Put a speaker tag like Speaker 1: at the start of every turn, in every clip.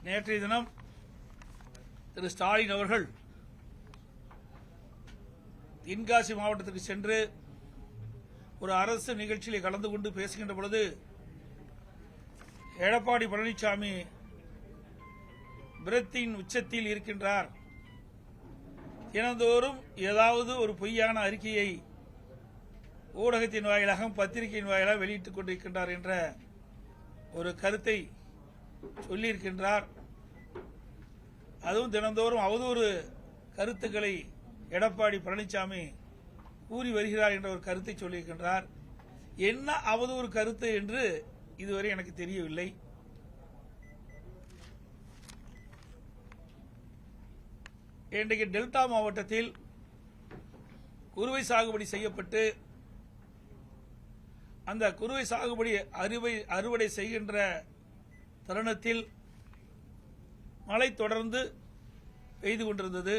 Speaker 1: நேற்றைய தினம் திரு ஸ்டாலின் அவர்கள் தென்காசி மாவட்டத்திற்கு சென்று ஒரு அரசு நிகழ்ச்சியில் கலந்து கொண்டு பேசுகின்ற பொழுது எடப்பாடி பழனிசாமி விரத்தின் உச்சத்தில் இருக்கின்றார், தினந்தோறும் ஏதாவது ஒரு பொய்யான அறிக்கையை ஊடகத்தின் வாயிலாக பத்திரிகையின் வாயிலாக வெளியிட்டுக் கொண்டிருக்கின்றார் என்ற ஒரு கருத்தை சொல்லியிருக்கின்றார். அதுவும் தினந்தோறும் அவதூறு கருத்துக்களை எடப்பாடி பழனிசாமி கூறி வருகிறார் என்ற ஒரு கருத்தை சொல்லியிருக்கின்றார். என்ன அவதூறு கருத்து என்று இதுவரை எனக்கு தெரியவில்லை. இன்றைக்கு டெல்டா மாவட்டத்தில் குறுவை சாகுபடி செய்யப்பட்டு அந்த குறுவை சாகுபடி அறுவடை செய்கின்ற தருணத்தில் மழை தொடர்ந்து பெய்து கொண்டிருந்தது.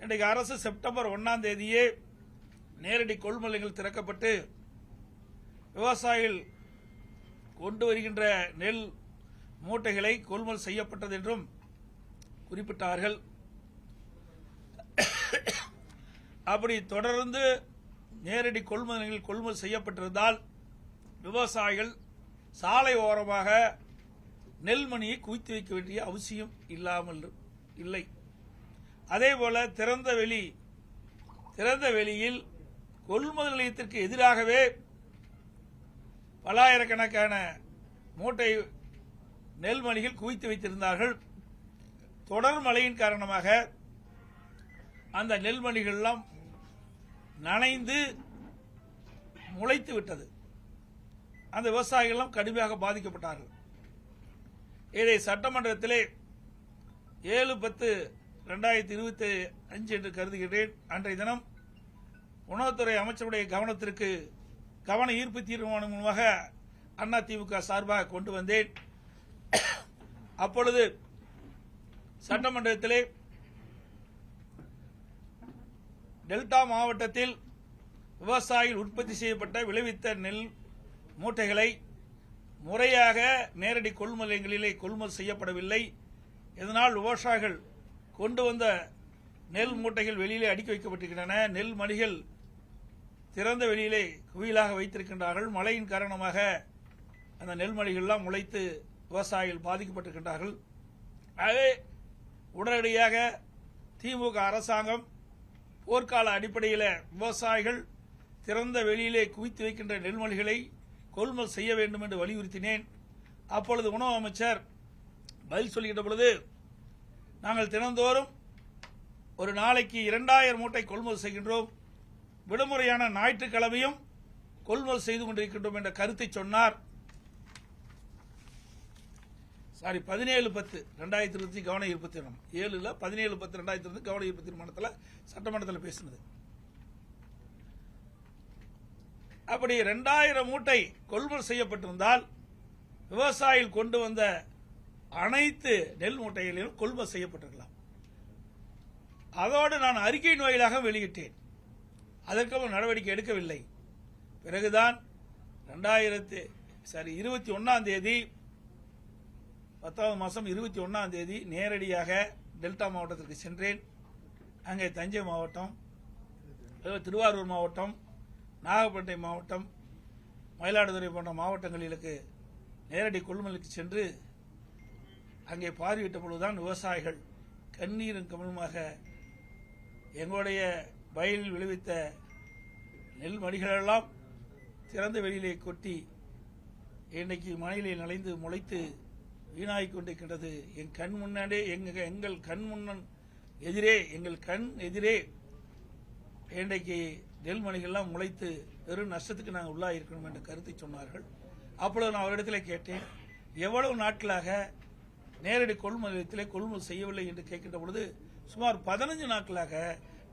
Speaker 1: இன்றைக்கு அரசு செப்டம்பர் 1ஆம் தேதியே நேரடி கொள்முதல்கள் திறக்கப்பட்டு விவசாயிகள் கொண்டு வருகின்ற நெல் மூட்டைகளை கொள்முதல் செய்யப்பட்டது என்றும் குறிப்பிட்டார்கள். அப்படி தொடர்ந்து நேரடி கொள்முதல் செய்யப்பட்டிருந்தால் விவசாயிகள் சாலை ஓரமாக நெல்மணியை குவித்து வைக்க வேண்டிய அவசியம் இல்லாமல் இல்லை. அதேபோல திறந்த வெளியில் கொள்முதல் நிலையத்திற்கு எதிராகவே பல்லாயிரக்கணக்கான மூட்டை நெல்மணிகள் குவித்து வைத்திருந்தார்கள். தொடர் மழையின் காரணமாக அந்த நெல்மணிகள் எல்லாம் நனைந்து முளைத்து விட்டது. அந்த விவசாயிகள் எல்லாம் கடுமையாக பாதிக்கப்பட்டார்கள். இதை சட்டமன்றத்திலே 7/10/2025 என்று கருதுகிறேன். அன்றைய தினம் உணவுத்துறை அமைச்சருடைய கவனத்திற்கு கவன ஈர்ப்பு தீர்மானம் மூலமாக அதிமுக சார்பாக கொண்டு வந்தேன். அப்பொழுது சட்டமன்றத்திலே டெல்டா மாவட்டத்தில் விவசாயிகள் உற்பத்தி செய்யப்பட்ட விளைவித்த நெல் மூட்டைகளை முறையாக நேரடி கொள்முதல் நிலையங்களிலே கொள்முதல் செய்யப்படவில்லை. இதனால் விவசாயிகள் கொண்டு வந்த நெல் மூட்டைகள் வெளியிலே அடுக்கி வைக்கப்பட்டிருக்கின்றன. நெல் மணிகள் திறந்த வெளியிலே குவியலாக வைத்திருக்கின்றார்கள். மழையின் காரணமாக அந்த நெல்மணிகள் எல்லாம் முளைத்து விவசாயிகள் பாதிக்கப்பட்டிருக்கின்றார்கள். ஆகவே உடனடியாக திமுக அரசாங்கம் போர்க்கால அடிப்படையில் விவசாயிகள் திறந்த வெளியிலே குவித்து வைக்கின்ற நெல்மணிகளை கொள்முதல் செய்ய வேண்டும் என்று வலியுறுத்தினேன். அப்பொழுது உணவு அமைச்சர் பதில் சொல்கின்ற பொழுது, நாங்கள் தினந்தோறும் ஒரு நாளைக்கு 2000 மூட்டை கொள்முதல் செய்கின்றோம், விடுமுறையான ஞாயிற்றுக்கிழமையும் கொள்முதல் செய்து கொண்டிருக்கின்றோம் என்ற கருத்தை சொன்னார். 17/10/2020 கவன ஈர்ப்பு தீர்மானம் 17/10/2020 கவன ஈர்ப்பு தீர்மானத்தில் சட்டமன்றத்தில் பேசினது. அப்படி 2000 மூட்டை கொள்முதல் செய்யப்பட்டிருந்தால் விவசாயிகள் கொண்டு வந்த அனைத்து நெல் மூட்டைகளிலும் கொள்முதல் செய்யப்பட்டிருக்கலாம். அதோடு நான் அறிக்கையின் வாயிலாக வெளியிட்டேன். அதற்கு நடவடிக்கை எடுக்கவில்லை. பிறகுதான் 21ஆம் தேதி 10வது மாதம் 21ஆம் தேதி நேரடியாக டெல்டா மாவட்டத்திற்கு சென்றேன். அங்கே தஞ்சை மாவட்டம், திருவாரூர் மாவட்டம், நாகப்பட்டினம் மாவட்டம், மயிலாடுதுறை போன்ற மாவட்டங்களுக்கு நேரடி கொள்முதலுக்கு சென்று அங்கே பார்வையிட்ட பொழுதுதான் விவசாயிகள் கண்ணீரும் கமலுமாக எங்களுடைய வயலில் விளைவித்த நெல் மணிகளெல்லாம் திறந்த வெளியிலே கொட்டி இன்றைக்கு மழையிலே நனைந்து முளைத்து வீணாகிக் கொண்டிருக்கின்றது. என் கண் முன்னாடி எங்கள் கண் முன்னன் எதிரே எங்கள் கண் எதிரே இன்றைக்கு நெல்மணிகள்லாம் முளைத்து பெரும் நஷ்டத்துக்கு நாங்கள் உள்ளாயிருக்கணும் என்ற கருத்தை சொன்னார்கள். அப்பொழுது நான் அவரிடத்தில் கேட்டேன், எவ்வளவு நாட்களாக நேரடி கொள்முதலத்திலே கொள்முதல் செய்யவில்லை என்று கேட்கின்ற பொழுது சுமார் 15 நாட்களாக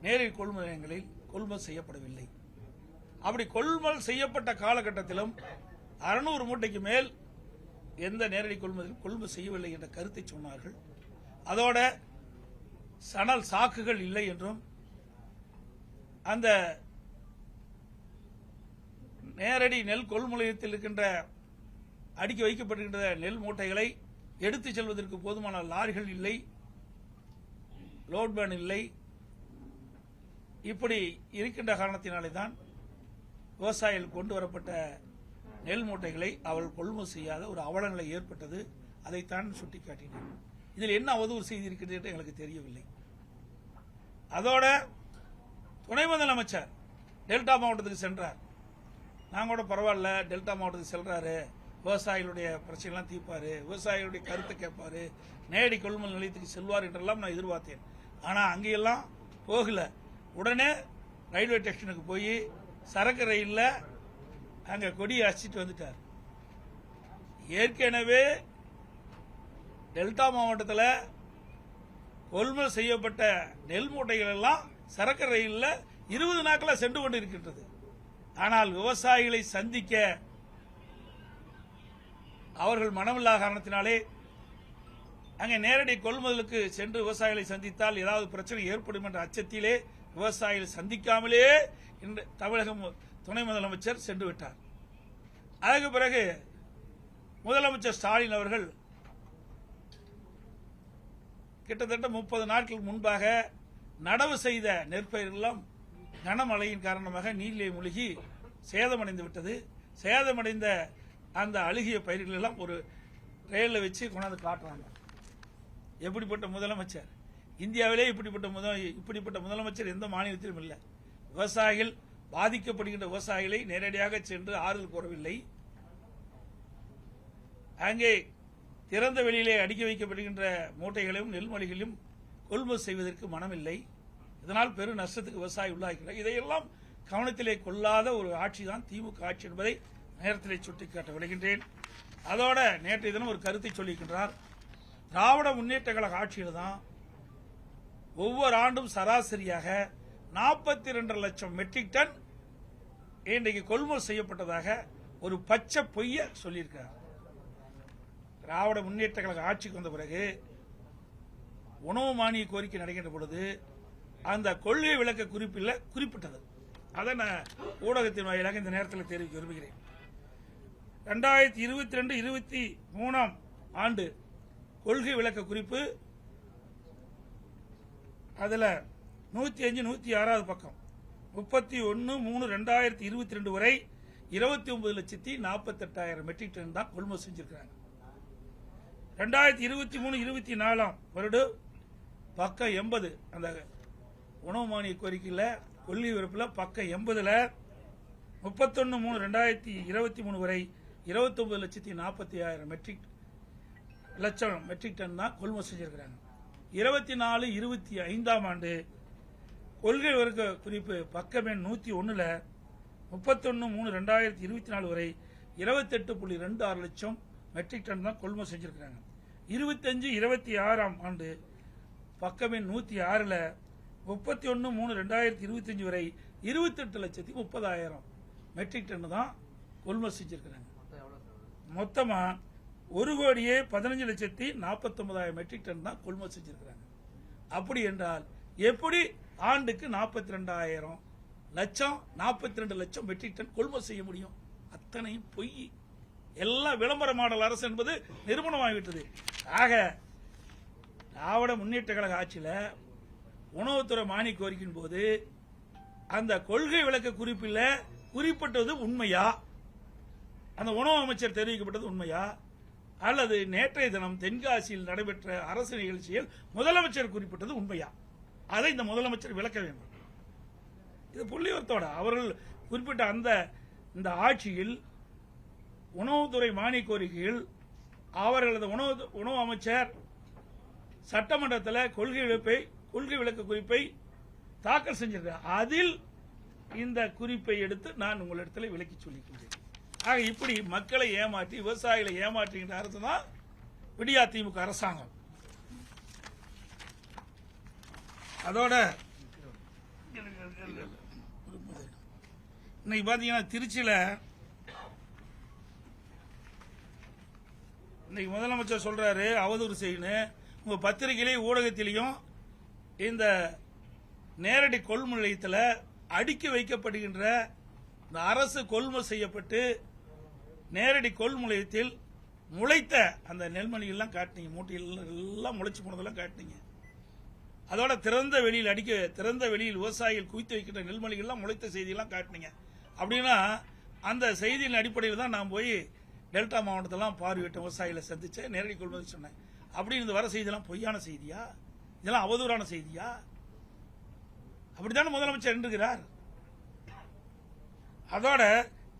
Speaker 1: நேரடி கொள்முதல் நிலையங்களில் கொள்முதல் செய்யப்படவில்லை. அப்படி கொள்முதல் செய்யப்பட்ட காலகட்டத்திலும் 600 மூட்டைக்கு மேல் எந்த நேரடி கொள்முதல் செய்யவில்லை என்ற கருத்தை சொன்னார்கள். அதோட சணல் சாக்குகள் இல்லை என்றும் அந்த நேரடி நெல் கொள்முதலத்தில் இருக்கின்ற அடுக்கி வைக்கப்பட்டிருக்கின்ற நெல் மூட்டைகளை எடுத்துச் செல்வதற்கு போதுமான லாரிகள் இல்லை, லோட் பேன் இல்லை. இப்படி இருக்கின்ற காரணத்தினாலே தான் விவசாயிகள் கொண்டு வரப்பட்ட நெல் மூட்டைகளை அவர்கள் கொள்முதல் செய்யாத ஒரு அவலநிலை ஏற்பட்டது. அதைத்தான் சுட்டிக்காட்டினேன். இதில் என்ன அவதூறு செய்தி இருக்கிறது என்று எங்களுக்கு தெரியவில்லை. அதோட துணை முதலமைச்சர் டெல்டா மாவட்டத்துக்கு சென்றார். நாங்க கூட பரவாயில்ல, டெல்டா மாவட்டத்துக்கு செல்றாரு, விவசாயிகளுடைய பிரச்சனைலாம் தீர்ப்பாரு, விவசாயிகளுடைய கருத்தை கேட்பாரு, நேரடி கொள்முதல் நிலையத்துக்கு செல்வார் என்றெல்லாம் நான் எதிர்பார்த்தேன். ஆனா அங்கெல்லாம் போகல. உடனே ரயில்வே ஸ்டேஷனுக்கு போய் சரக்கு ரயில்ல அங்க கொடியை அசிட்டு வந்துட்டார். ஏற்கனவே டெல்டா மாவட்டத்தில் கொள்முதல் செய்யப்பட்ட நெல் மூட்டைகள் எல்லாம் சரக்கு ரயிலில் 20 நாட்களாக சென்று கொண்டு இருக்கின்றது. ஆனால் விவசாயிகளை சந்திக்க அவர்கள் மனமில்லாத காரணத்தினாலே அங்கே நேரடி கொள்முதலுக்கு சென்று விவசாயிகளை சந்தித்தால் ஏதாவது பிரச்சனை ஏற்படும் என்ற அச்சத்திலே விவசாயிகளை சந்திக்காமலே இன்று தமிழக துணை முதலமைச்சர் சென்று விட்டார். அதற்கு பிறகு முதலமைச்சர் ஸ்டாலின் அவர்கள் கிட்டத்தட்ட 30 நாட்களுக்கு முன்பாக நடவு செய்த நெற்பயிரெல்லாம் கனமழையின் காரணமாக நீரிலே மூழ்கி சேதமடைந்து விட்டது. சேதமடைந்த அந்த அழுகிய பயிர்கள் எல்லாம் ஒரு ரயிலில் வச்சு கொண்டாந்து காட்டுறாங்க. எப்படிப்பட்ட முதலமைச்சர்! இந்தியாவிலே இப்படிப்பட்ட முதலமைச்சர் எந்த மாநிலத்திலும் இல்லை. விவசாயிகள் பாதிக்கப்படுகின்ற விவசாயிகளை நேரடியாக சென்று ஆறுதல் கூறவில்லை. அங்கே திறந்த வெளியிலே அடுக்கி வைக்கப்படுகின்ற மூட்டைகளையும் நெல்மணிகளையும் கொள்முதல் செய்வதற்கு மனமில்லை. இதனால் பெரு நஷ்டத்துக்கு விவசாயி உள்ளாகிறார். இதையெல்லாம் கவனத்திலே கொள்ளாத ஒரு ஆட்சி தான் திமுக ஆட்சி என்பதை நேரத்திலே சுட்டிக்காட்ட விடுகின்றேன். அதோட நேற்றைய தினம் ஒரு கருத்தை சொல்லியிருக்கின்றார். திராவிட முன்னேற்ற கழக ஆட்சியில் தான் ஒவ்வொரு ஆண்டும் சராசரியாக 42 லட்சம் மெட்ரிக் டன் இன்றைக்கு கொள்முதல் செய்யப்பட்டதாக ஒரு பச்சை பொய்ய சொல்லியிருக்கிறார். திராவிட முன்னேற்ற கழக ஆட்சிக்கு வந்த பிறகு உணவு மானிய கோரிக்கை நடைகின்ற பொழுது அந்த கொள்கை விளக்க குறிப்பில் குறிப்பிட்டது. அதை நான் ஊடகத்தின் வாயிலாக இந்த நேரத்தில் தெரிவிக்க விரும்புகிறேன். 2022-23 ஆண்டு கொள்கை விளக்க குறிப்பு அதில் 105-106 பக்கம் 31/3/2022 வரை 29,48,000 மெட்ரிக் டன் தான் கொள்முதல் செஞ்சிருக்கிறாங்க. 2023-24 வருடம் பக்கம் 80 அந்த உணவு மானிய கோரிக்கையில் கொள்கை விருப்பில் பக்கம் 80ல் 31/3/2023 வரை 29,40,000 மெட்ரிக் டன் தான் கொள்முதல் செஞ்சிருக்கிறாங்க. 24-25 ஆண்டு கொள்கை விளக்க குறிப்பு பக்கம் எண் 101ல் 31/3/2024 வரை 28.26 லட்சம் மெட்ரிக் டன் தான் கொள்முதல் செஞ்சிருக்கிறாங்க. 25-26 ஆண்டு பக்கம் எண் 106ல் 31/3/2025 வரை 28,30,000 மெட்ரிக் டன் தான் கொள்முதல் செஞ்சிருக்கிறாங்க. மொத்தமா 1,15,49,000 மெட்ரிக் டன் தான் கொள்முதல் செஞ்சிருக்கிறாங்க. அப்படி என்றால் எப்படி ஆண்டுக்கு 42 லட்சம் மெட்ரிக் டன் கொள்முதல் செய்ய முடியும்? அத்தனையும் பொய். எல்லாம் விளம்பர மாடல் அரசு என்பது நிரூபணமாகிவிட்டது. ஆக திராவிட முன்னேற்ற கழக ஆட்சியில் உணவுத்துறை மானிய கோரிக்கையின் போது அந்த கொள்கை விளக்க குறிப்பில் குறிப்பிட்டது உண்மையா? அந்த உணவு அமைச்சர் தெரிவிக்கப்பட்டது உண்மையா? அல்லது நேற்றைய தினம் தென்காசியில் நடைபெற்ற அரசு நிகழ்ச்சியில் முதலமைச்சர் குறிப்பிட்டது உண்மையா? அதை இந்த முதலமைச்சர் விளக்க வேண்டும். இது புள்ளிவரத்தோட அவர்கள் குறிப்பிட்ட இந்த ஆட்சியில் உணவுத்துறை மானிய கோரிக்கையில் அவர்களது உணவு அமைச்சர் சட்டமன்றத்தில் கொள்கை விளக்க குறிப்பை தாக்கல் செஞ்சிருக்கிறார். அதில் இந்த குறிப்பை எடுத்து நான் உங்களிடத்தில் விளக்கி சொல்லிக்கிறேன். ஆக இப்படி மக்களை ஏமாற்றி விவசாயிகளை ஏமாற்றுகின்ற அரசு தான் விடியா திமுக அரசாங்கம். அதோட இன்னைக்கு பாத்தீங்கன்னா திருச்சியில இன்னைக்கு முதலமைச்சர் சொல்றாரு அவதூறு செய்யணும். உங்க பத்திரிகையிலையும் ஊடகத்திலையும் இந்த நேரடி கொள்முதல் நிலையத்தில் அடுக்கி வைக்கப்படுகின்ற இந்த அரசு கொள்முதல் செய்யப்பட்டு நேரடி கொள்முதல் நிலையத்தில் முளைத்த அந்த நெல்மணிகள்லாம் காட்டினீங்க, மூட்டைகள் எல்லாம் முளைச்சு போனதெல்லாம் காட்டினீங்க. அதோட திறந்த வெளியில் விவசாயிகள் குவித்து வைக்கிற நெல்மணிகள்லாம் முளைத்த செய்தியெல்லாம் காட்டினீங்க. அப்படின்னா அந்த செய்தியின் அடிப்படையில் தான் நான் போய் டெல்டா மாவட்டத்தெல்லாம் பார்வையிட்ட விவசாயிகளை சந்திச்சேன், நேரடி கொள்முதல் சொன்னேன். அப்படின்னு இந்த வர செய்தியெல்லாம் பொய்யான செய்தியா? இதெல்லாம் அவதூறான செய்தியா? அப்படித்தானே முதலமைச்சர் இருக்கிறார். அதோட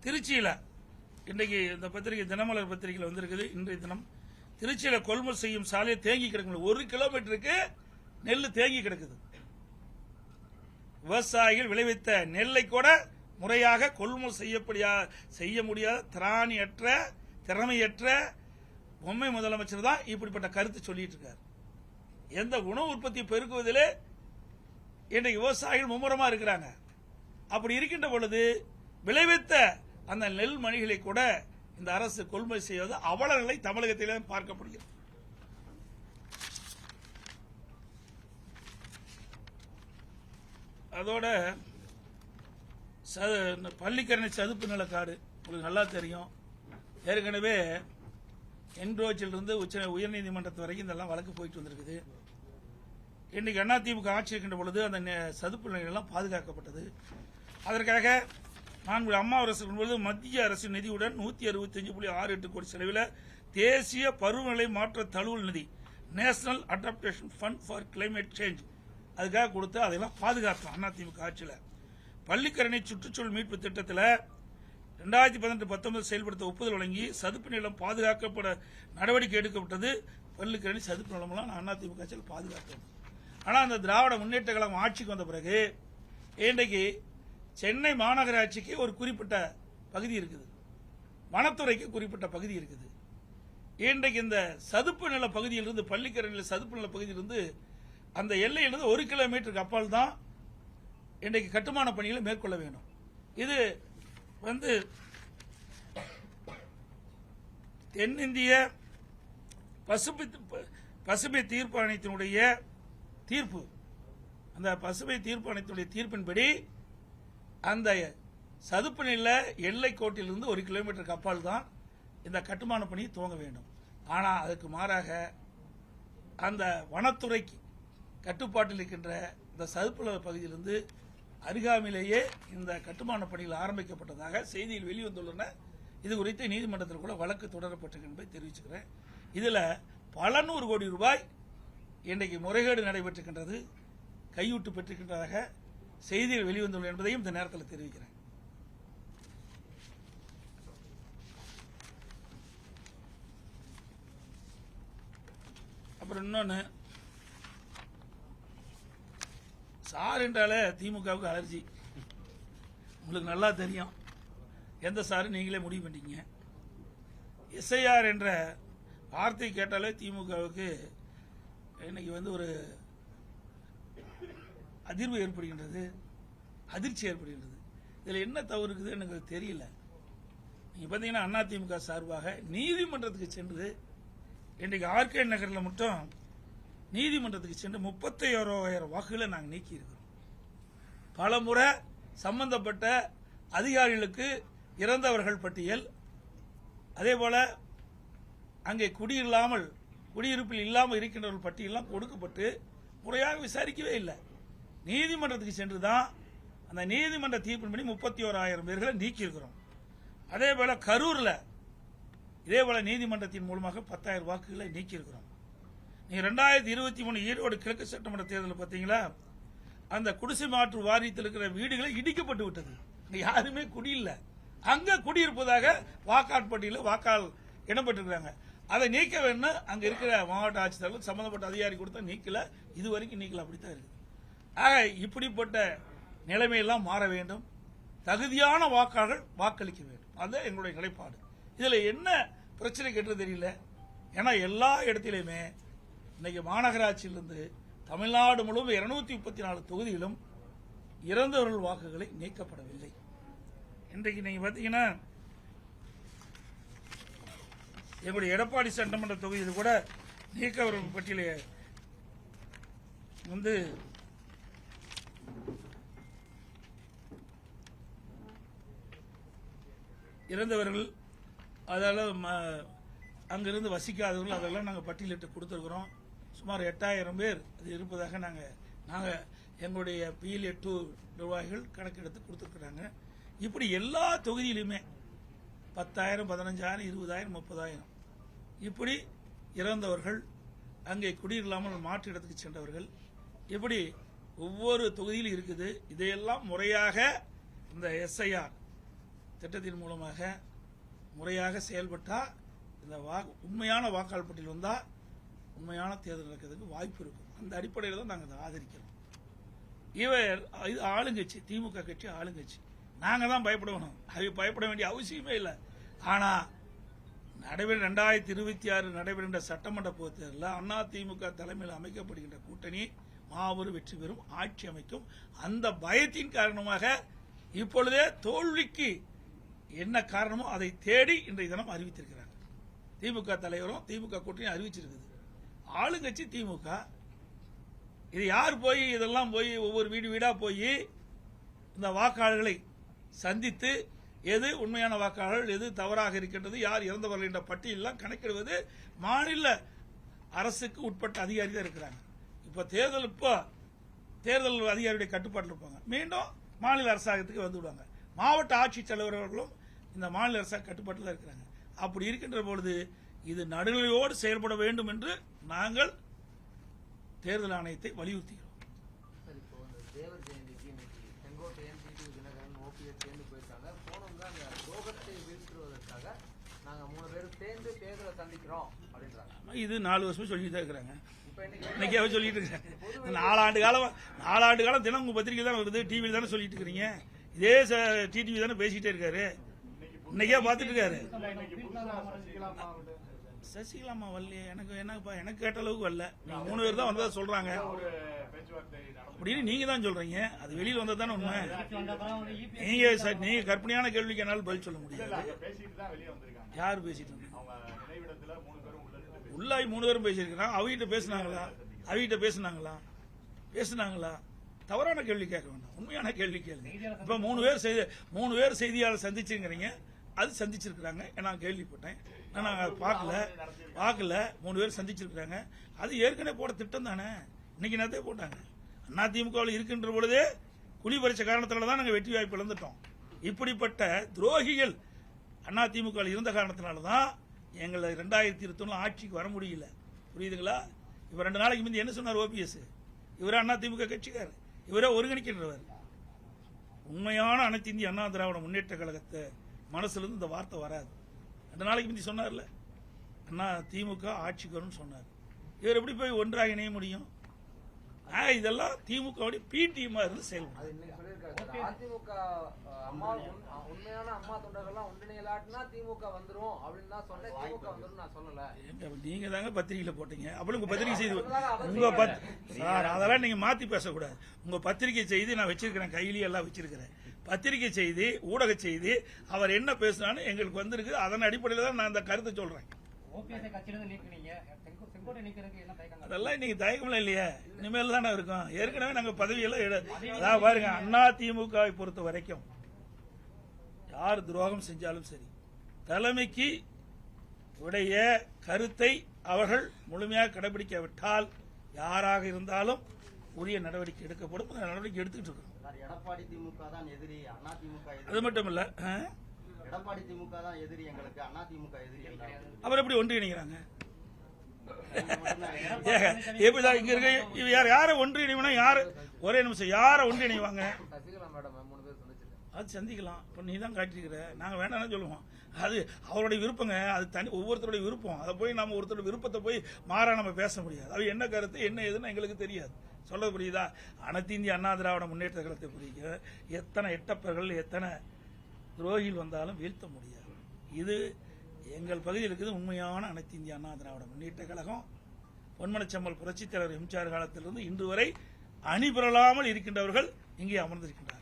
Speaker 1: திருச்சியில் இன்றைக்கு இந்த பத்திரிகை தினமலர் பத்திரிகையில் வந்திருக்குது. இன்றைய தினம் திருச்சியில் கொள்முதல் செய்யும் சாலையை தேங்கி கிடக்குது. 1 கிலோமீட்டருக்கு நெல் தேங்கி கிடக்குது. விவசாயிகள் விளைவித்த நெல்லை கூட முறையாக கொள்முதல் செய்ய முடியாத திறமையற்ற பொம்மை முதலமைச்சர் தான் இப்படிப்பட்ட கருத்து சொல்லிட்டு இருக்கார். எந்த உணவு உற்பத்தி பெருக்குவதிலே இன்றைக்கு விவசாயிகள் மும்முரமா இருக்கிறாங்க. அப்படி இருக்கின்ற பொழுது விளைவித்த அந்த நெல் மணிகளை கூட இந்த அரசு கொள்முதல் செய்வது அவலங்களை தமிழகத்திலே பார்க்கப்படுகிறது. அதோட பள்ளிக்கரணை சதுப்பு நிலக்காடு உங்களுக்கு நல்லா தெரியும். ஏற்கனவே என்ரோச்சிலிருந்து உயர்நீதிமன்றத்து வரைக்கும் இதெல்லாம் வழக்கு போயிட்டு வந்திருக்குது. இன்னைக்கு அதிமுக ஆட்சி இருக்கின்ற பொழுது அந்த சதுப்பு நிலையெல்லாம் பாதுகாக்கப்பட்டது. அதற்காக அம்மா அரசு என்பது மத்திய அரசு நிதியுடன் 165.68 கோடி செலவில் தேசிய பருவநிலை மாற்ற தழுவல் நிதி national adaptation fund for climate change அதுக்காக கொடுத்து அதெல்லாம் பாதுகாத்தோம் அதிமுக ஆட்சியில். பள்ளிக்கரணை சுற்றுச்சூழல் மீட்பு திட்டத்தில் 2018-19 செயல்படுத்த ஒப்புதல் வழங்கி சதுப்பு நிலம் பாதுகாக்கப்பட நடவடிக்கை எடுக்கப்பட்டது. பள்ளிக்கரணை சதுப்பு நிலமெல்லாம் அதிமுக ஆட்சியில் பாதுகாத்தோம். ஆனால் அந்த திராவிட முன்னேற்ற கழகம் ஆட்சிக்கு வந்த பிறகு இன்றைக்கு சென்னை மாநகராட்சிக்கு ஒரு குறிப்பிட்ட பகுதி இருக்குது, வனத்துறைக்கு குறிப்பிட்ட பகுதி இருக்குது. இன்றைக்கு இந்த சதுப்பு நில பகுதியிலிருந்து பள்ளிக்கரணையில் சதுப்பு நில பகுதியிலிருந்து அந்த எல்லையிலிருந்து 1 கிலோமீட்டருக்கு அப்பால் தான் இன்றைக்கு கட்டுமான பணிகளை மேற்கொள்ள வேண்டும். இது தென்னிந்திய பசுமை தீர்ப்பு ஆணையத்தினுடைய தீர்ப்பு. அந்த பசுமை தீர்ப்பு ஆணையத்தினுடைய தீர்ப்பின்படி அந்த சதுப்பு நில எல்லை கோட்டிலிருந்து 1 கிலோமீட்டருக்கு அப்பால் தான் இந்த கட்டுமான பணி துவங்க வேண்டும். ஆனால் அதுக்கு மாறாக அந்த வனத்துறைக்கு கட்டுப்பாட்டில் இருக்கின்ற இந்த சதுப்பு நில பகுதியிலிருந்து அருகாமையிலேயே இந்த கட்டுமான பணிகள் ஆரம்பிக்கப்பட்டதாக செய்தியில் வெளிவந்துள்ளன. இது குறித்து நீதிமன்றத்தில் கூட வழக்கு தொடரப்பட்டிருக்கு என்பதை தெரிவிச்சுக்கிறேன். இதில் பல 100 கோடி ரூபாய் இன்றைக்கு முறைகேடு நடைபெற்றிருக்கின்றது, கையூட்டு பெற்றிருக்கின்றதாக செய்தியில் வெளிவந்துள்ளது என்பதையும் இந்த நேரத்தில் தெரிவிக்கிறேன். அப்புறம் இன்னொன்று, சார் என்றாலே திமுகவுக்கு அலர்ஜி. உங்களுக்கு நல்லா தெரியும். எந்த சாரு நீங்களே முடிவு பண்ணிட்டீங்க. எஸ்ஐஆர் என்ற வார்த்தை கேட்டாலே திமுகவுக்கு இன்னைக்கு ஒரு அதிர்வு ஏற்படுகின்றது, அதிர்ச்சி ஏற்படுகின்றது. இதில் என்ன தவறு இருக்குது எனக்கு தெரியல. நீங்க பார்த்தீங்கன்னா அதிமுக சார்பாக நீதிமன்றத்துக்கு சென்று இன்றைக்கு ஆர்கே நகரில் மட்டும் நீதிமன்றத்துக்கு சென்று 31,000 வாக்குகளை நாங்கள் நீக்கி இருக்கிறோம். பல முறை சம்பந்தப்பட்ட அதிகாரிகளுக்கு இறந்தவர்கள் பட்டியல், அதே போல அங்கே குடியிருப்பில் இல்லாமல் இருக்கின்றவர்கள் பட்டியலாம் கொடுக்கப்பட்டு முறையாக விசாரிக்கவே இல்லை. நீதிமன்றத்துக்கு சென்று தான் அந்த நீதிமன்ற தீர்ப்பின்படி 31,000 பேர்களை நீக்கி இருக்கிறோம். அதே போல கரூர்ல இதே போல நீதிமன்றத்தின் மூலமாக 10,000 வாக்குகளை நீக்கி இருக்கிறோம். நீங்க 2023 ஈரோடு கிழக்கு சட்டமன்ற தேர்தலில் பார்த்தீங்களா, அந்த குடிசை மாற்று வாரியத்தில் இருக்கிற வீடுகளை இடிக்கப்பட்டு விட்டது. யாருமே குடியில்லை, அங்க குடியிருப்பதாக வாக்காளர் பட்டியலில் வாக்காளர் இடம்பெற்றிருக்கிறாங்க. அதை நீக்க வேண்டும். அங்க இருக்கிற மாவட்ட ஆட்சித்தலைவர் சம்பந்தப்பட்ட அதிகாரி கொடுத்தா நீக்கல, இதுவரைக்கும் நீக்கல, அப்படித்தான் இருக்கு. ஆக இப்படிப்பட்ட நிலைமையெல்லாம் மாற வேண்டும். தகுதியான வாக்காளர்கள் வாக்களிக்க வேண்டும். அது எங்களுடைய நிலைப்பாடு. இதுல என்ன பிரச்சனை கேட்டு தெரியல. ஏன்னா எல்லா இடத்திலுமே இன்னைக்கு மாநகராட்சியிலிருந்து தமிழ்நாடு முழுவதும் 234 தொகுதியிலும் இறந்தவர்கள் வாக்குகளை நீக்கப்படவில்லை. இன்றைக்கு நீங்க பாத்தீங்கன்னா எங்களுடைய எடப்பாடி சட்டமன்ற தொகுதியில் கூட நீக்கவர்கள் பட்டியலே இறந்தவர்கள், அதாவது அங்கிருந்து வசிக்காதவர்கள் அதெல்லாம் நாங்கள் பட்டியலிட்டு கொடுத்துருக்குறோம். சுமார் 8000 பேர் அது இருப்பதாக நாங்கள் எங்களுடைய PLA2 நிர்வாகிகள் கணக்கெடுத்து கொடுத்துருக்குறாங்க. இப்படி எல்லா தொகுதியிலுமே 10,000, 15,000, 20,000, 30,000 இப்படி இறந்தவர்கள், அங்கே குடியில்லாமல் மாற்று இடத்துக்கு சென்றவர்கள், இப்படி ஒவ்வொரு தொகுதியிலும் இருக்குது. இதையெல்லாம் முறையாக இந்த SIR திட்டத்தின் மூலமாக முறையாக செயல்பட்டா இந்த உண்மையான வாக்காளர் பட்டியல் வந்தால் உண்மையான தேர்தல் நடக்கிறதுக்கு வாய்ப்பு இருக்கும். அந்த அடிப்படையில் தான் நாங்கள் ஆதரிக்கிறோம். இது ஆளுங்கட்சி, திமுக கட்சி ஆளுங்கட்சி. நாங்கள் தான் பயப்படணும், அது பயப்பட வேண்டிய அவசியமே இல்லை. ஆனால் 2026 நடைபெறுகின்ற சட்டமன்ற பொதுத் தேர்தலில் அதிமுக தலைமையில் அமைக்கப்படுகின்ற கூட்டணி மாபெரும் வெற்றி பெறும், ஆட்சி அமைக்கும். அந்த பயத்தின் காரணமாக இப்பொழுதே தோல்விக்கு என்ன காரணமோ அதை தேடி இன்றைய தினம் அறிவித்திருக்கிறாங்க. திமுக தலைவரும் திமுக கூட்டணி அறிவிச்சிருக்குது. ஆளுங்கட்சி திமுக. இது யார் போய் இதெல்லாம் போய் ஒவ்வொரு வீடா போய் இந்த வாக்காளர்களை சந்தித்து எது உண்மையான வாக்காளர்கள், எது தவறாக இருக்கின்றது, யார் இறந்தவர்கள் என்ற பட்டியலாம் கணக்கிடுவது மாநில அரசுக்கு உட்பட்ட அதிகாரி தான் இருக்கிறாங்க. இப்போ தேர்தல் அதிகாரியுடைய கட்டுப்பாட்டில் இருப்பாங்க. மீண்டும் மாநில அரசாங்கத்துக்கு வந்து விடுவாங்க. மாவட்ட ஆட்சித்தலைவர்களும் இந்த மாநில அரசாங்க கட்டுப்பாட்டில் இருக்கிறாங்க. அப்படி இருக்கின்ற பொழுது இது நடுநிலையோடு செயல்பட வேண்டும் என்று நாங்கள் தேர்தல் ஆணையத்தை வலியுறுத்துகிறோம்.
Speaker 2: தேவர் ஜெயந்திக்கு செங்கோட்டையன், டிடிவி தினகரன், OPS சேர்ந்து போயிருக்காங்க. போனவங்க அந்த ரோகத்தை வீழ்த்துவதற்காக நாங்க 3 பேரும் சேர்ந்து தேர்தலை சந்திக்கிறோம் அப்படின்றாங்க.
Speaker 1: இது 4 வருஷம் சொல்லிட்டு தான் இருக்கிறாங்க. இன்னைக்கே சொல்லிட்டு இருக்காங்க. 4 ஆண்டு காலம் தினம் உங்க பத்திரிகை தான் வருது, டிவி தானே சொல்லிட்டு இருக்கிறீங்க. இதே டிடிவி தானே பேசிட்டே இருக்காரு. இன்னைக்கே பார்த்துட்டு இருக்காரு. சசிகலாமா வரலையே, எனக்கு கேட்ட அளவுக்கு வரல. நீங்க 3 பேர் தான் வந்ததா சொல்றாங்க அப்படின்னு நீங்க தான் சொல்றீங்க. அது வெளியில் வந்தது தானே உண்மை. நீங்க கற்பனையான கேள்விக்கு என்னால் பதில் சொல்ல முடியாது. யார் பேசிட்டு உள்ளாய் 3 பேரும் பேசியிருக்கிறாங்க. அவகிட்ட பேசினாங்களா? தவறான கேள்வி கேட்க வேண்டாம், உண்மையான கேள்வி கேளுங்க. இப்ப 3 பேர் செய்தியாளர் சந்திச்சுங்கிறீங்க. அது சந்திச்சிருக்கிறாங்க, நான் கேள்விப்பட்டேன். நான் பார்க்கல. 3 பேர் சந்திச்சிருக்கிறாங்க. அது ஏற்கனவே போட திட்டம் தானே. இன்னைக்கு நேரத்தை போட்டாங்க. அதிமுகவில் இருக்கின்ற பொழுதே குழி பறிச்ச காரணத்தினால தான் நாங்கள் வெற்றி வாய்ப்பு இழந்துட்டோம். இப்படிப்பட்ட துரோகிகள் அதிமுகவில் இருந்த காரணத்தினால தான் எங்களை 2021 ஆட்சிக்கு வர முடியல. புரியுதுங்களா? இப்ப 2 நாளைக்கு முந்தைய என்ன சொன்னார் OPS? இவரே அதிமுக கட்சிக்கார், இவரே ஒருங்கிணைக்கின்றவர். உண்மையான அனைத்து இந்திய அண்ணா திராவிட முன்னேற்ற கழகத்தை மனசுல இருந்து இந்த வார்த்தை வராது. 2 நாளைக்கு முந்தி சொன்னார்ல, திமுக ஆட்சிக்கு வரும்னு சொன்னார். இவர் எப்படி போய் ஒன்றாக இணைய முடியும்? இதெல்லாம் திமுக பிடிஎம் இருந்து செயல்படும்.
Speaker 2: அதிமுக உண்மையான அம்மா தொண்டர்கள்லாம் ஒன்றிணையலாட்டினா திமுக வந்துரும் அப்படின்னு தான் சொன்னேன். திமுக வந்துரும் நான் சொல்லல.
Speaker 1: நீங்க தாங்க பத்திரிகையில போட்டீங்க. அப்படி உங்க பத்திரிகை செய்தி அதெல்லாம் நீங்க மாத்தி பேசக்கூடாது. உங்க பத்திரிகை செய்தி நான் வச்சிருக்கிறேன், கையிலேயே எல்லாம் வச்சிருக்கிறேன். பத்திரிகை செய்தி, ஊடக செய்தி, அவர் என்ன பேசினாலும் எங்களுக்கு வந்திருக்கு. அதன் அடிப்படையில் தான் நான் அந்த கருத்தை சொல்றேன். அதெல்லாம் இன்னைக்கு தயக்கம்லாம் இல்லையா? இனிமேல் தானே இருக்கும். ஏற்கனவே நாங்க பதவியெல்லாம் அதாவது பாருங்க, அதிமுகவை பொறுத்த வரைக்கும் யார் துரோகம் செஞ்சாலும் சரி, தலைமைக்கு உடைய கருத்தை அவர்கள் முழுமையாக கடைபிடிக்காவிட்டால் யாராக இருந்தாலும் உரிய நடவடிக்கை எடுக்கப்படும். நடவடிக்கை எடுத்துக்கிட்டு இருக்கோம்.
Speaker 2: எடப்பாடி திமுக தான் எதிரி, அதிமுக
Speaker 1: அது மட்டும் இல்ல,
Speaker 2: எடப்பாடி திமுக தான் எதிரி எங்களுக்கு, அதிமுக எதிரி.
Speaker 1: அவர் எப்படி ஒன்றிணைக்கிறாங்க? எப்படிதான் இங்க இருக்க யார ஒன்றிணைவனா? யாரு ஒரே நிமிஷம் யார ஒன்றிணைவாங்க? அது சந்திக்கலாம். இப்போ நீ தான் காட்டிருக்கிற, நாங்க வேண்டாம்னு சொல்லுவோம். அது அவருடைய விருப்பங்க, அது தனி ஒவ்வொருத்தருடைய விருப்பம். அதை போய் நம்ம ஒருத்தருடைய விருப்பத்தை போய் மாறா நம்ம பேச முடியாது. அது என்ன கருத்து என்ன ஏதுன்னு எங்களுக்கு தெரியாது. சொல்ல புரியுதா? அனைத்து இந்திய அண்ணா திராவிட முன்னேற்ற கழகத்தை புரியுங்க. எத்தனை எட்டப்பர்கள், எத்தனை துரோகிகள் வந்தாலும் வீழ்த்த முடியாது. இது எங்கள் பகுதியில் இருக்குது உண்மையான அனைத்து இந்திய அண்ணா திராவிட முன்னேற்ற கழகம். பொன்மனச்செம்மல் புரட்சித் தலைவர் எம்ஜிஆர் காலத்திலிருந்து இன்று வரை அணிபெறலாமல் இருக்கின்றவர்கள் இங்கே அமர்ந்திருக்கின்றார்கள்.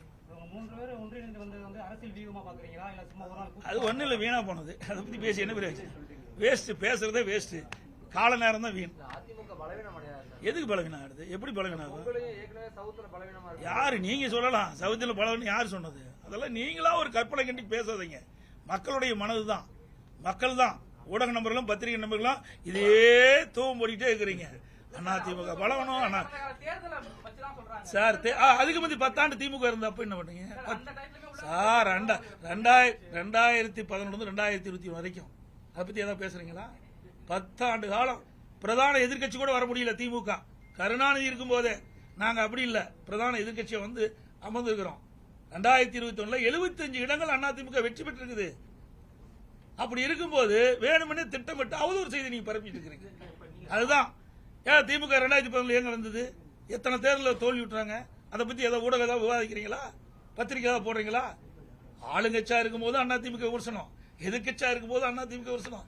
Speaker 1: அது ஒன்னும் இல்லை, வீணா போனது. அதை பத்தி பேசி என்ன பேச? வேஸ்ட், பேசுறதே வேஸ்ட். கால நேரம் தான் வீண். எதுக்கு பலவீனம் ஆகுது? எப்படி பலவீனம் ஆகும்? யாரு நீங்க சொல்லலாம்? சவுத்துல பலவீனம் யாரு சொன்னது? அதெல்லாம் நீங்களா ஒரு கற்பனை கண்டி பேசாதீங்க. மக்களுடைய மனதுதான், மக்கள் தான் ஊடக நம்பர்களும் பத்திரிகை நம்பர்களும் இதே தூவம் போட்டுட்டே இருக்கிறீங்க. அதிமுக பலவனும் அண்ணா சார் அதுக்கு முந்தி 10 ஆண்டு திமுக இருந்த அப்ப என்ன பண்ணீங்க சார்? 2011 2021 வரைக்கும் அதை பத்தி ஏதாவது பேசுறீங்களா? 10 ஆண்டு காலம் பிரதான எதிர்க்கட்சி கூட வர முடியல திமுக. கருணாநிதி இருக்கும் போதே நாங்க அப்படி இல்ல, பிரதான எதிர்க்கட்சியை வந்து அமர்ந்திருக்கிறோம். 2021 75 இடங்கள் அதிமுக வெற்றி பெற்றிருக்குது. அப்படி இருக்கும்போது வேணுமெனே திட்டமிட்டு அவதூறு செய்தி நீங்க பரப்பிட்டு இருக்கிறீங்க. அதுதான் ஏன் திமுக 2011 எங்க வந்தது? எத்தனை தேர்தலில் தோல்வி விட்டுறாங்க? அதை பத்தி ஏதாவது ஊடகம் ஏதாவது விவாதிக்கிறீங்களா? பத்திரிகை ஏதாவது போடுறீங்களா? ஆளுங்கட்சியா இருக்கும் போது அதிமுக விமர்சனம், எதிர்கட்சியா இருக்கும் போது அதிமுக விமர்சனம்.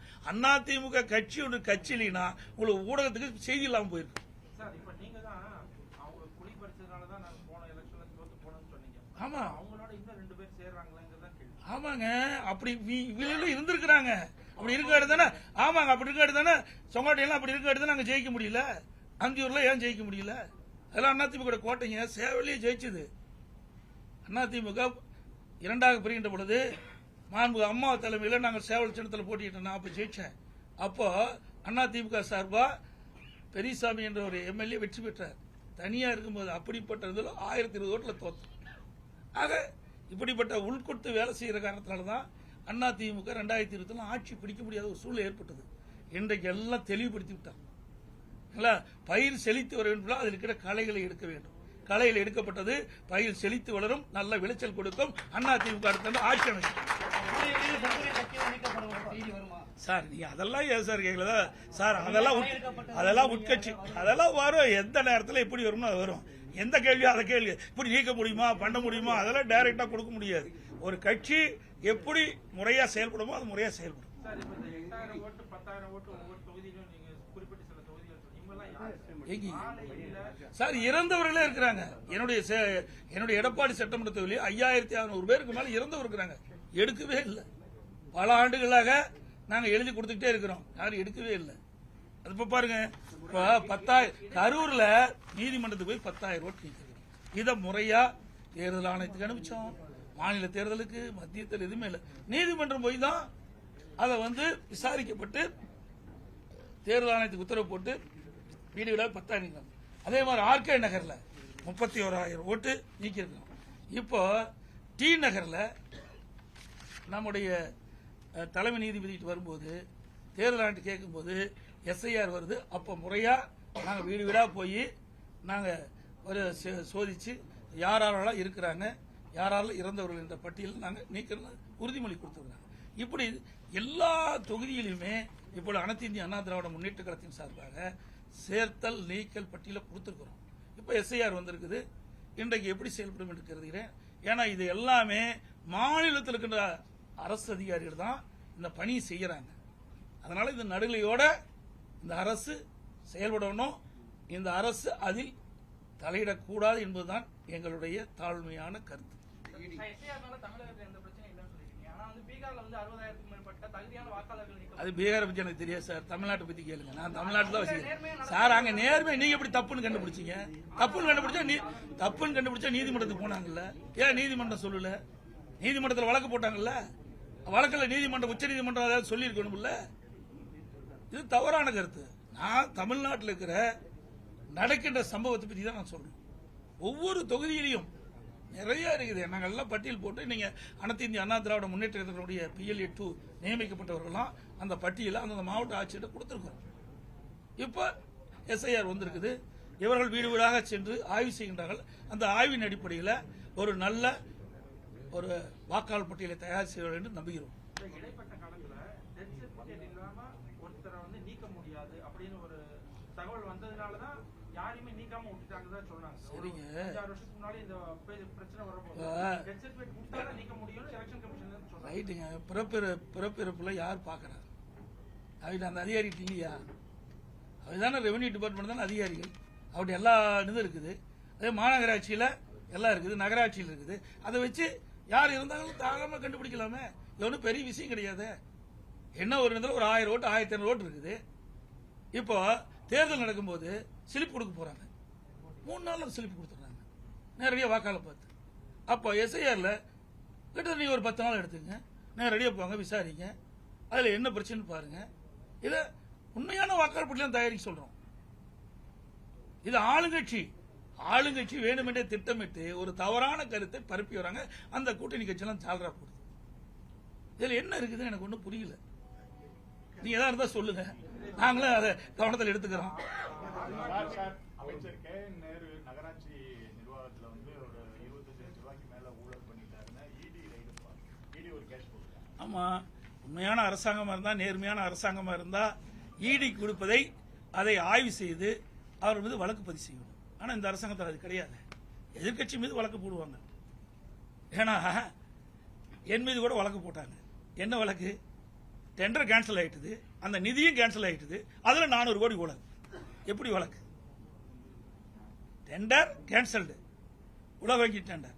Speaker 1: அதிமுக கட்சி ஒன்று கட்சி இல்லைன்னா உங்களுக்கு ஊடகத்துக்கு செய்தி இல்லாம போயிருக்கு. ஆமா ஆமாங்க, அப்படி இருந்திருக்கிறாங்க. அப்படி இருக்காடு தானே, ஆமாங்க, அப்படி இருக்காடு தானே சொங்காட்டையெல்லாம் அப்படி இருக்காடு தானே நாங்க ஜெயிக்க முடியல. அந்தியூர்ல ஏன் ஜெயிக்க முடியல? அதெல்லாம் அதிமுக கோட்டைங்க. சேவலையே ஜெயிச்சது அதிமுக. இரண்டாக பிரிகின்ற பொழுது மாண்பு அம்மா தலைமையில் நாங்கள் சேவல் சின்னத்தில் போட்டிட்டு நான் அப்ப ஜெயிச்சேன். அப்போ அதிமுக சார்பா பெரியசாமி என்ற ஒரு எம்எல்ஏ வெற்றி பெற்றார். தனியா இருக்கும்போது அப்படிப்பட்ட 1020 ஓட்டுல தோத்தோம். ஆக இப்படிப்பட்ட உள்கொடுத்து வேலை செய்யற காரணத்தினாலதான் அதிமுக 2020 ஆட்சி பிடிக்க முடியாத ஒரு சூழ்நிலை ஏற்பட்டது. இன்றைக்கு எல்லாம் தெளிவுபடுத்தி விட்டாங்க. பயிர் செழித்து வர வேண்டும், அதில் இருக்கிற களைகளை எடுக்க வேண்டும். களைகள் எடுக்கப்பட்டது, பயிர் செழித்து வளரும், நல்ல விளைச்சல் கொடுக்கும். அதிமுக அடுத்த ஆட்சி அமைக்கும். சார் நீங்க அதெல்லாம் ஏன் சார் கேட்கல சார்? அதெல்லாம் உட்கட்சி, அதெல்லாம் வரும். எந்த நேரத்தில் எப்படி வரும்னு அது வரும். எந்த கேள்வியோ அதை கேள்வி இப்படி நீக்க முடியுமா, பண்ண முடியுமா, அதெல்லாம் டைரக்டா கொடுக்க முடியாது. ஒரு கட்சி எப்படி முறையா செயல்படுமோ அது முறையா செயல்படும். சார் இறந்தவர்களே இருக்கிறாங்க. என்னுடைய எடப்பாடி சட்டமன்ற தொகுதியில் 5600 பேருக்கு மேல இறந்தவர் இருக்கிறாங்க. எடுக்கவே இல்லை. பல ஆண்டுகளாக நாங்க எழுதி கொடுத்துக்கிட்டே இருக்கிறோம், யாரும் எடுக்கவே இல்லை. அது இப்ப பாருங்க, இப்ப 10,000 கரூர்ல நீதிமன்றத்துக்கு போய் 10,000 ஓட்டு நீக்கிறோம். இதை முறையா தேர்தல் ஆணையத்துக்கு அனுப்பிச்சோம். மாநில தேர்தலுக்கு, மத்திய தேர்தல் எதுவுமே இல்லை. நீதிமன்றம் போய் தான் அதை விசாரிக்கப்பட்டு தேர்தல் ஆணையத்துக்கு உத்தரவு போட்டு வீடு வீடாக 10,000 நீக்கிறோம். அதே மாதிரி ஆர்கே நகர்ல 31,000 ஓட்டு நீக்கியிருக்கோம். இப்போ டி நகர்ல நம்முடைய தலைமை நீதிபதிட்டு வரும்போது தேர்தல் ஆணையத்தை கேட்கும்போது எஸ்ஐஆர் வருது. அப்போ முறையா நாங்க வீடு வீடா போய் நாங்க ஒரு சோதிச்சு யாரெல்லாம் இருக்கிறாங்க, யாரெல்லாம் இறந்தவர்கள் என்ற பட்டியல் நாங்க நீக்கிறது உறுதிமொழி கொடுத்துருக்காங்க. இப்படி எல்லா தொகுதியிலுமே இப்போது அனைத்து இந்திய அண்ணா திராவிட முன்னேற்ற கழகத்தின் சார்பாக சேர்த்தல் நீக்கல் பட்டியலை கொடுத்திருக்கிறோம். இப்ப எஸ்ஐஆர் வந்திருக்குது. இன்றைக்கு எப்படி செயல்படும் என்று கருதுகிறேன். ஏன்னா இது எல்லாமே மாநிலத்தில் இருக்கின்ற அரசு அதிகாரிகள் தான் இந்த பணியை செய்யறாங்க. அதனால இந்த நடுநிலையோட இந்த அரசு செயல்படணும். இந்த அரசு அதில் தலையிடக்கூடாது என்பதுதான் எங்களுடைய தாழ்மையான கருத்து. அது பீகாரை பத்தி எனக்கு தெரியாது சார். தமிழ்நாட்டை பத்தி கேளுங்க. நான் தமிழ்நாட்டில் தான் வசிக்கிறேன் சார். அங்க நேர்மை நீங்க எப்படி தப்புன்னு கண்டுபிடிச்சீங்க? தப்புன்னு கண்டுபிடிச்சா நீதிமன்றத்துக்கு போனாங்கல்ல, ஏன் நீதிமன்றம் சொல்லல? நீதிமன்றத்தில் வழக்கு போட்டாங்கல்ல, வழக்கில் நீதிமன்றம் உச்ச நீதிமன்றம் அதாவது சொல்லி இருக்கணும்ல. இது தவறான கருத்து. நான் தமிழ்நாட்டில் இருக்கிற நடக்கின்ற சம்பவத்தை பத்தி தான் நான் சொல்றேன். ஒவ்வொரு தொகுதியிலையும் நிறைய இருக்குது. நாங்கள் எல்லாம் பட்டியல் போட்டு நீங்க அனைத்து இந்திய அண்ணா திராவிட முன்னேற்ற கழகத்தினுடைய PLA2 நியமிக்கப்பட்டவர்களாம் அந்த பட்டியலை அந்த மாவட்ட ஆட்சியிட்ட கொடுத்திருக்கோம். இப்ப எஸ்ஐஆர் வந்திருக்குது. இவர்கள் வீடு வீடாக சென்று ஆய்வு செய்கின்றார்கள். அந்த ஆய்வின் அடிப்படையில் ஒரு நல்ல ஒரு வாக்காளர் பட்டியலை தயார் செய்வார்கள் என்று நம்புகிறோம்.
Speaker 3: இடைப்பட்ட காலத்துல ஒருத்தரை நீக்க முடியாது அப்படின்னு ஒரு தகவல் வந்ததுனாலதான் யாரையுமே நீக்காம விட்டுட்டாங்கதான் சொன்னாங்க.
Speaker 1: சரிங்க,
Speaker 3: 5-6 வருஷத்துக்கு முன்னாடி இந்த பிரச்சனை வரும்போது டெத் சர்டிபிகேட் கொடுத்தாதான் நீக்க முடியும் எலெக்ஷன் கமிஷன் சொன்னாங்க.
Speaker 1: ரைட்டுங்க. பிறப்பிறப்புல யார் பாக்குறாங்க? அந்த அதிகாரிகிட்ட இல்லையா? அதுதானே ரெவன்யூ டிபார்ட்மெண்ட் தானே அதிகாரிகள். அவருடைய எல்லா இதுவும் இருக்குது. அதே மாநகராட்சியில எல்லாம் இருக்குது, நகராட்சியில் இருக்குது. அதை வச்சு யார் இருந்தாலும் தாராளமா கண்டுபிடிக்கலாமே. இது ஒன்றும் பெரிய விஷயம் கிடையாது. என்ன ஒரு இடத்துல ஒரு 1000 ஓட்டு 1500 ஓட்டு இருக்குது. இப்போ தேர்தல் நடக்கும்போது ஸ்லிப் கொடுக்க போறாங்க. 3 நாள்ல ஸ்லிப் கொடுத்துறாங்க நேரடியாக வாக்காளர் பார்த்து. அப்போ எஸ்ஐஆர்ல கிட்ட நீங்க ஒரு 10 நாள் எடுத்துங்க, நேரடியாக போங்க, விசாரிங்க. அதுல என்ன பிரச்சனை பாருங்க. இதை உண்மையான வாக்காளர் பட்டியலும் தயாரிக்க சொல்றோம். இது ஆளுங்கட்சி வேணுமென்றே திட்டமிட்டு ஒரு தவறான கருத்தை பரப்பி வராங்க. அந்த கூட்டணி கட்சியெல்லாம் சால்ரா போடுது. இதுல என்ன இருக்குதுன்னு எனக்கு ஒன்றும் புரியல. நீங்க ஏதாவது இருந்தா சொல்லுங்க, நாங்களும் அதை கவனத்தில் எடுத்துக்கிறோம்.
Speaker 4: அமைச்சர் கே.என். நேரு நகராட்சி நிர்வாகத்துல வந்து ஒரு 25 லட்சம் ரூபாய்க்கு மேல ஊழல் பண்ணிட்டாருன்னா இடி ஒரு கேஸ் போட்டாங்க.
Speaker 1: ஆமா, உண்மையான அரசாங்கமா இருந்தா, நேர்மையான அரசாங்கமா இருந்தா இடி கொடுப்பதை அதை ஆய்வு செய்து அவர் மீது வழக்கு பதிவு செய்யணும். ஆனா இந்த அரசாங்கத்தில் அது கிடையாது. எதிர்கட்சி மீது வழக்கு போடுவாங்க. ஏன்னா என் மீது கூட வழக்கு போட்டாங்க. என்ன வழக்கு? டெண்டர் கேன்சல் ஆயிட்டுது, அந்த நிதியும் கேன்சல் ஆயிட்டுது, அதுல 400 கோடி ஊழல். எப்படி வழக்கு? டெண்டர் கேன்சல்டு, உலக வங்கி டெண்டர்,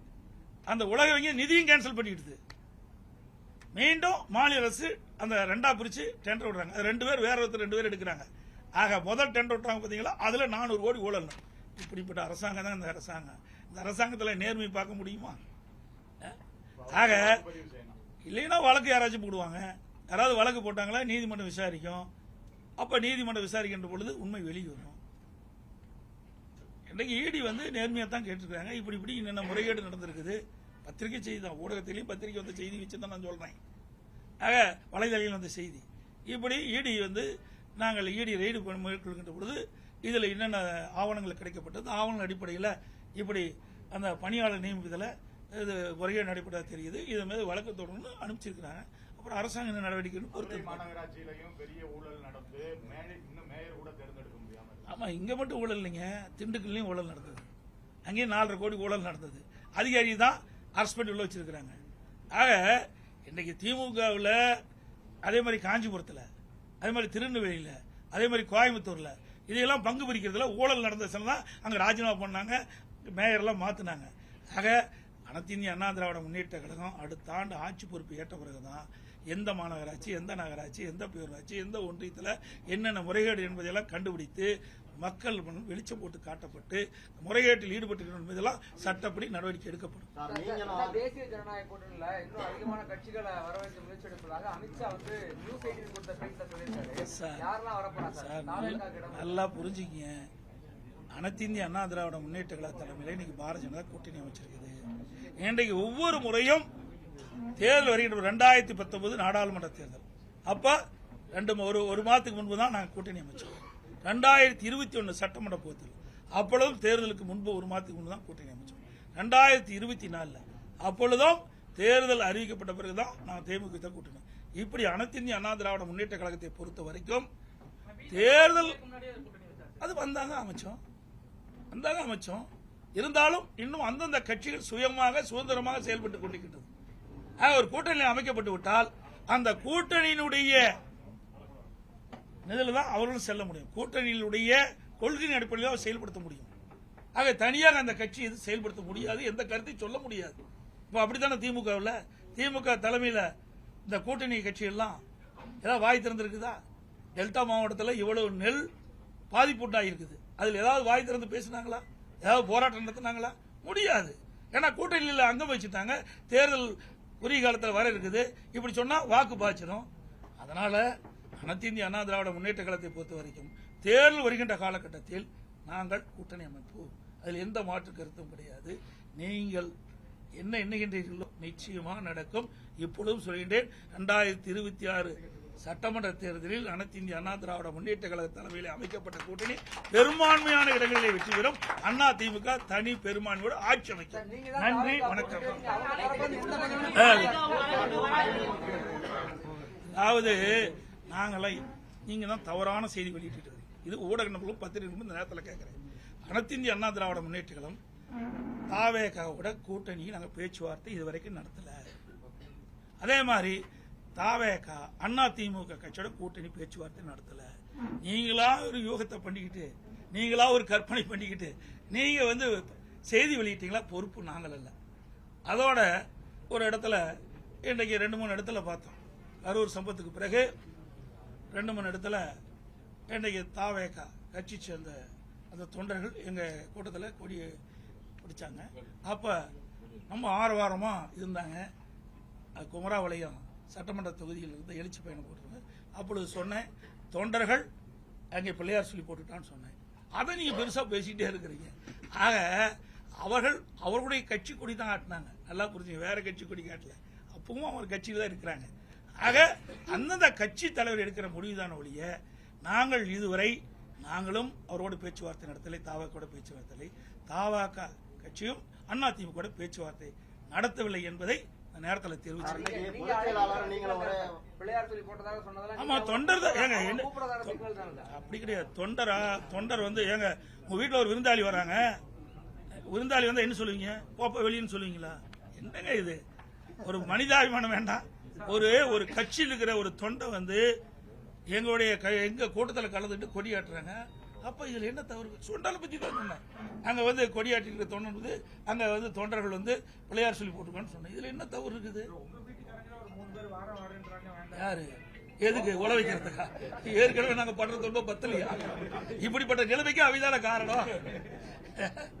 Speaker 1: அந்த உலக வங்கி நிதியும் கேன்சல் பண்ணிடுது. மீண்டும் மாநில அரசு அந்த ரெண்டா பிரிச்சு டெண்டர் விடுறாங்க. அது 2 பேர் வேற ஒருத்தர் 2 பேர் எடுக்கிறாங்க. ஆக முதல் டெண்டர் விட்டுறாங்க பாத்தீங்களா, அதுல 400 கோடி ஊழல். இப்படிப்பட்ட அரசாங்கம் தான் இந்த அரசாங்கம். இந்த அரசாங்கத்தில் நேர்மை பார்க்க முடியுமா? ஆக இல்லைன்னா வழக்கு யாராச்சும் போடுவாங்க. யாராவது வழக்கு போட்டாங்களா நீதிமன்றம் விசாரிக்கும். அப்ப நீதிமன்றம் விசாரிக்கின்ற பொழுது உண்மை வெளியே வரும். இன்றைக்கு இடி வந்து நேர்மையா தான் கேட்டிருக்காங்க. இப்படி என்னென்ன முறைகேடு நடந்திருக்குது. பத்திரிகை செய்தி தான், ஊடகத்திலையும் பத்திரிகை வந்த செய்தி வச்சு தான் நான் சொல்றேன். ஆக வலைதளத்தில் வந்த செய்தி இப்படி இடி வந்து நாங்கள் இடி ரெய்டு மேற்கொள்கின்ற பொழுது இதுல என்னென்ன ஆவணங்கள் கிடைக்கப்பட்டது, ஆவணங்கள் அடிப்படையில் இப்படி அந்த பணியாளர் நியமிப்பதில் இது முறைகேடு அடிப்படையாக தெரியுது. இது மீது வழக்கு தொடர்ந்து அனுப்பிச்சிருக்கிறாங்க. அப்புறம் அரசாங்க என்ன நடவடிக்கைன்னு பொறுத்து.
Speaker 4: மாநகராட்சியிலையும் பெரிய ஊழல் நடந்து இன்னும் மேயர் கூட தேர்ந்தெடுக்க முடியாம.
Speaker 1: ஆமா, இங்க மட்டும் ஊழல் இல்லைங்க, திண்டுக்கல்லையும் ஊழல் நடந்தது. அங்கேயும் 4.5 கோடி ஊழல் நடந்தது. அதிகாரி தான் அரசு பண்ணி உள்ள வச்சிருக்கிறாங்க. ஆக இன்னைக்கு திமுகவில் அதே மாதிரி காஞ்சிபுரத்தில், அதே மாதிரி திருநெல்வேலியில், அதே மாதிரி கோயம்புத்தூர்ல இதையெல்லாம் பங்கு பிரிக்கிறதுல ஊழல் நடந்த தான் அங்க ராஜினாமா பண்ணாங்க, மேயர்லாம் மாத்தினாங்க. ஆக அனைத்து இந்திய அண்ணா திராவிட முன்னேற்ற கழகம் அடுத்த ஆண்டு ஆட்சி பொறுப்பு ஏற்ற பிறகுதான் எந்த மாநகராட்சி, எந்த நகராட்சி, எந்த பேரூராட்சி, எந்த ஒன்றியத்தில் என்னென்ன முறைகேடு என்பதையெல்லாம் கண்டுபிடித்து மக்கள் வெளிச்சம் போட்டு காட்டப்பட்டு முறைகேட்டில் ஈடுபட்டு என்பதெல்லாம் சட்டப்படி நடவடிக்கை எடுக்கப்படும்.
Speaker 2: தேசிய ஜனநாயக கூட்டணியில இன்னும் அதிகமான கட்சிகளை வரவேற்க முயற்சி எடுப்பதாக அமித்ஷா வந்து நியூஸ் 18 கொடுத்த பேட்டில சொல்லியிருக்காரு. யாரெல்லாம் வரப்போறாங்க?
Speaker 1: நல்லா புரிஞ்சுக்கங்க. அனைத்து இந்திய அண்ணா திராவிட முன்னேற்ற கழக தலைமையில இன்னைக்கு பாரதிய ஜனதா கூட்டணி அமைச்சிருக்குது. இன்றைக்கு ஒவ்வொரு முறையும் தேர்தல் வருகின்ற 2019 நாடாளுமன்ற தேர்தல் அப்ப ஒரு மாதத்துக்கு முன்பு தான் நாங்கள் கூட்டணி அமைச்சோம். 2021 சட்டமன்ற தேர்தல் அப்பொழுதும் தேர்தலுக்கு முன்பு ஒரு மாதத்துக்கு முன்பு தான் கூட்டணி அமைச்சோம். 2024 அப்பொழுதும் தேர்தல் அறிவிக்கப்பட்ட பிறகுதான் நாங்கள் தேமுதிக கூட்டணி. இப்படி அனைத்து இந்திய அண்ணா திராவிட முன்னேற்ற கழகத்தை பொறுத்த வரைக்கும் தேர்தல் அது வந்தாங்க அமைச்சோம். இருந்தாலும் இன்னும் அந்தந்த கட்சிகள் சுயமாக சுதந்திரமாக செயல்பட்டுக் கொண்டிருக்கின்றது. ஒரு கூட்டணி அமைக்கப்பட்டு விட்டால் அந்த கூட்டணியினுடைய நிதியில தான் அவர்களும் செல்ல முடியும். கூட்டணியினுடைய கொள்கையின் அடிப்படையில் செயல்படுத்த முடியும். ஆக தனியாக அந்த கட்சி எது செயல்படுத்த முடியாது, எந்த கருத்தையும் சொல்ல முடியாது. இப்ப அப்படித்தானே திமுக தலைமையில் இந்த கூட்டணி கட்சி எல்லாம் ஏதாவது வாய் திறந்திருக்குதா? டெல்டா மாவட்டத்தில் இவ்வளவு நெல் பாதிப்பு உண்டாயிருக்குது. அதில் ஏதாவது வாய் திறந்து பேசினாங்களா? ஏதாவது போராட்டம் நடத்தினாங்களா? முடியாது. ஏன்னா கூட்டணியில் அங்கம் வச்சுட்டாங்க. தேர்தல் உரிய காலத்தில் வர இருக்குது. இப்படி சொன்னா வாக்கு பாய்ச்சிடும். அதனால அனைத்து இந்திய அண்ணா திராவிட முன்னேற்ற கழகத்தை பொறுத்த வரைக்கும் தேர்தல் வருகின்ற காலகட்டத்தில் நாங்கள் கூட்டணி அமைப்பு, அதில் எந்த மாற்று கருத்தும் கிடையாது. நீங்கள் என்ன எண்ணுகின்றீர்களோ நிச்சயமாக நடக்கும். இப்பொழுதும் சொல்கின்றேன், 2026 சட்டமன்ற தேர்தலில் அனைத்து இந்திய அண்ணா திராவிட முன்னேற்ற கழக தலைமையில் அமைக்கப்பட்ட கூட்டணி பெரும்பான்மையான இடங்களிலே வெற்றி பெறும். அண்ணா திமுக தனி பெரும்பான்மையோடு ஆட்சி அமைக்கும். நன்றி, வணக்கம். அதாவது நாங்களாம் நீங்க தான் தவறான செய்தி வெளியிட்டு இது ஊடக நபர்களும் பத்திரிகைகளும் இந்த நேரத்தில் கேட்கிறேன். அனைத்து இந்திய அண்ணா திராவிட முன்னேற்ற கழகம் தாவேகாவோட கூட்டணியை நாங்கள் பேச்சுவார்த்தை இதுவரைக்கும் நடத்தல. அதே மாதிரி தாவேகா அண்ணா திமுக கட்சியோட கூட்டணி பேச்சுவார்த்தை நடத்தல. நீங்களா ஒரு யோகத்தை பண்ணிக்கிட்டு, நீங்களா ஒரு கற்பனை பண்ணிக்கிட்டு நீங்க வந்து செய்தி வெளியிட்டீங்களா? பொறுப்பு நாங்கள் அல்ல. அதோட ஒரு இடத்துல இன்றைக்கு 2-3 இடத்துல பார்த்தோம். கரூர் சம்பவத்துக்கு பிறகு 2-3 இடத்துல இன்றைக்கு தாவேகா கட்சி சேர்ந்த அந்த தொண்டர்கள் எங்க கூட்டத்தில் கொடி பிடிச்சாங்க. அப்ப நம்ம ஆரவாரமா இருந்தாங்க. குமராவளையம் சட்டமன்ற தொகுதியில் இருந்து எழுச்சி பயணம் போட்டிருந்தேன். அப்பொழுது சொன்னேன், தொண்டர்கள் அங்கே பிள்ளையார் சொல்லி போட்டுட்டான்னு சொன்னேன். அதை நீங்க பெருசா பேசிட்டே இருக்கிறீங்க. ஆக அவர்களுடைய கட்சி கொடி தான் காட்டினாங்க. நல்லா புரிஞ்சுங்க, வேற கட்சி கொடி காட்டல. அப்பவும் அவர் கட்சியில தான் இருக்கிறாங்க. ஆக அந்தந்த கட்சி தலைவர் எடுக்கிற முடிவுதான் ஒழிய நாங்கள் இதுவரை நாங்களும் அவரோடு பேச்சுவார்த்தை நடத்தலை, தாவாக்கோட பேச்சுவார்த்தை, தாவாக கட்சியும் அதிமுக பேச்சுவார்த்தை நடத்தவில்லை என்பதை இந்த நேரத்தில் தெரிவிச்சு. ஆமா, தொண்டர் தான். ஏங்க அப்படி கிடையாது. தொண்டர் வந்து ஏங்க உங்க வீட்டுல ஒரு விருந்தாளி வராங்க, விருந்தாளி வந்து என்ன சொல்லுவீங்க? போப்ப வெளியின்னு சொல்லுவீங்களா? என்னங்க இது? ஒரு மனிதாபிமானம் வேண்டாம். ஒரு கட்சியில் இருக்கிற ஒரு தொண்டை வந்து எங்க கூட்டத்தில் கலந்துட்டு கொடியாட்டுறாங்க. அப்ப இதுல என்ன தவறு? சுண்டால பத்தி தான் சொன்னேன். அங்க வந்து கொடியாட்டி தொண்டர் வந்து அங்க வந்து தொண்டர்கள் வந்து பிள்ளையார் சொல்லி போட்டுருக்கான்னு சொன்னேன். இதுல என்ன தவறு இருக்குது? யாரு எதுக்கு உழ வைக்கிறதுக்கா? ஏற்கனவே நாங்க பண்றது ரொம்ப பத்தலையா? இப்படிப்பட்ட நிலைமைக்கு அவைதான காரணம்.